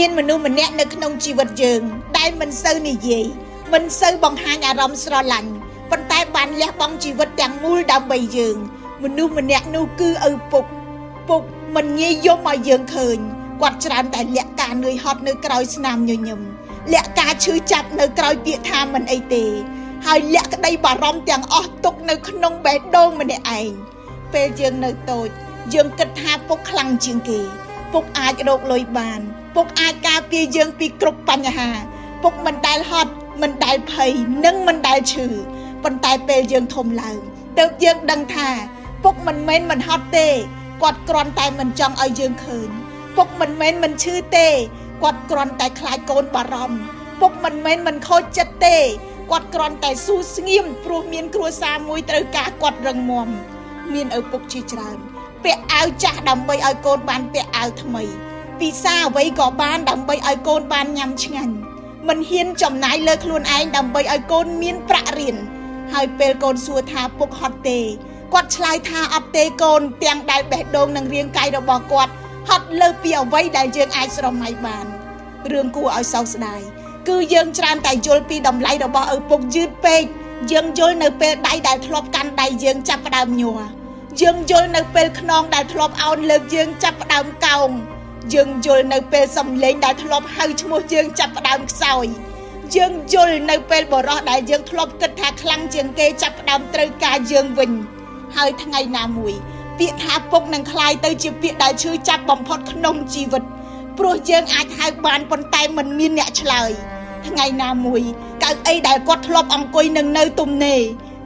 មានមនុស្សម្នាក់នៅក្នុងជីវិតយើងដែលមិនសូវនិយាយមិនសូវបង្ហាញអារម្មណ៍ស្រឡាញ់ប៉ុន្តែបានលះបង់ជីវិតទាំងមូលដើម្បីយើងមនុស្សម្នាក់នោះគឺឪពុកមិនងាយយំឲ្យយើងឃើញគាត់ច្រើនតែលាក់ការនឿយហត់នៅក្រោយស្នាមញញឹមលាក់ការឈឺចាប់នៅក្រោយពាក្យថាមិនអីទេហើយលាក់ក្តីបារម្ភទាំងអស់ទុកនៅក្នុងបេះដូងម្នាក់ឯងពេលយើងនៅតូចយើងគិតថាពុកខ្លាំងជាងគេពុកអាចរកលុយបានពុកអាចការពារយើងពីគ្រប់បញ្ហាពុកមិនដែលហត់មិនដែលភ័យនិងមិនដែលឈឺប៉ុន្តែពេលយើងធំឡើងទើបយើងដឹងថាពុកមិនមែនមិនហត់ទេគាត់គ្រាន់តែមិនចង់ឲ្យយើងឃើញពុកមិនមែនមិនឈឺទេគាត់គ្រាន់តែខ្លាចកូនបារម្ភពុកមិនមែនមិនខូចចិត្តទេគាត់គ្រាន់តែស៊ូស្ងៀមព្រោះមានគ្រួសារមួយត្រូវការគាត់រឹងមាំមានឪពុកជាច្រើនពាក់អាវចាស់ដើម្បីឲ្យកូនបានពាក់អាវថ្មីពិសាអ្វីក៏បានដើម្បីឲ្យកូនបានញ៉ាំឆ្ងាញ់មិនហ៊ានចំណាយលើខ្លួនឯងដើម្បីឲ្យកូនមានប្រាក់រៀនហើយពេលកូនសួរថាពុកហត់ទេគាត់ឆ្លើយថាអត់ទេកូនទាំងដែលបេះដូងនិងរាងកាយរបស់គាត់ហត់លើសពីអ្វីដែលយើងអាចស្រមៃបានរឿងគួរឲ្យសោកស្ដាយគឺយើងច្រើនតែយល់ពីតម្លៃរបស់ឪពុកយឺតពេកយើងយល់នៅពេលដៃដែលធ្លាប់កាន់ដៃយើងចាប់ផ្ដើមញ័រយើងយល់នៅពេលខ្នងដែលធ្លាប់អោនលើកយើងចាប់ផ្ដើមកោងយើងយល់នៅពេលសំឡេងដែលធ្លាប់ហៅឈ្មោះយើងចាប់ផ្ដើមខ្សោយយើងយល់នៅពេលបរោះដែលយើងធ្លាប់គិតថាខ្លាំងជាងគេចាប់ផ្ដើមត្រូវការយើងវិញហើយថ្ងៃណាមួយពាក្យថាពុកនឹងคล้ายទៅជាពាក្យដែលឈឺចាប់បំផុតក្នុងជីវិតព្រោះយើងអាចហៅបានប៉ុន្តែមិនមានអ្នកឆ្លើយថ្ងៃណាមួយកៅអីដែលគាត់ធ្លាប់អង្គុយនឹងនៅទំនេរ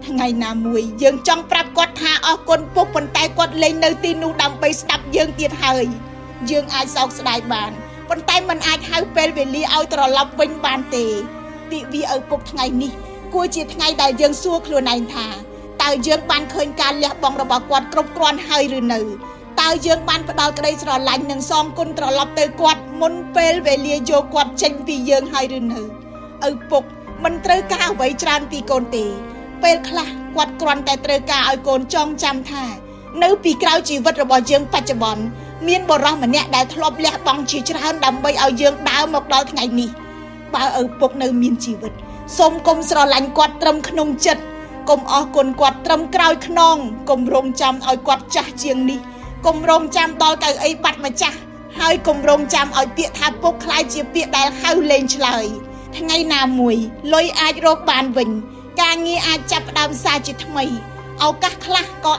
ថ្ងៃណាមួយយើងចង់ប្រាប់គាត់ថាអរគុណពុកប៉ុន្តែគាត់លែងនៅទីនោះដើម្បីស្ដាប់យើងទៀតហើយយើងអាចសោកស្ដាយបានប៉ុន្តែមិនអាចហៅពេលវេលាឲ្យត្រឡប់វិញបានទេទិវាឪពុកថ្ងៃនេះគួរជាថ្ងៃដែលយើងសួរខ្លួនឯងថាតើយើងបានឃើញការលះបង់របស់គាត់គ្រប់គ្រាន់ហើយឬនៅតើយើងបានផ្ដល់ក្តីស្រឡាញ់និងសងគុណត្រឡប់ទៅគាត់មុនពេលវេលាយកគាត់ចេញពីយើងហើយឬនៅឪពុកមិនត្រូវការអ្វីច្រើនពីកូនទេពេលខ្លះគាត់គ្រាន់តែត្រូវការឲ្យកូនចងចាំថានៅពីក្រោយជីវិតរបស់យើងបច្ចុប្បន្នមានបុរសម្នាក់ដែលធ្លាប់លះបង់ជាច្រើនដើម្បីឲ្យយើងដើរមកដល់ថ្ងៃនេះបើឪពុកនៅមានជីវិតសូមកុំស្រឡាញ់គាត់ត្រឹមក្នុងចិត្តកុំអរគុណគាត់ត្រឹមក្រោយខ្នងកុំរងចាំឲ្យគាត់ចាស់ជាងនេះកុំរងចាំដល់កៅអីបាត់ម្ចាស់ហើយកុំរងចាំឲ្យពាក្យថាពុកខ្លាយជាពាក្យដែលហៅលេងឆ្លើយថ្ងៃណាមួយលុយអាចរកបានវិញការងារអាចចាប់ផ្ដើមសារជាថ្មីឱកាសខ្លះក៏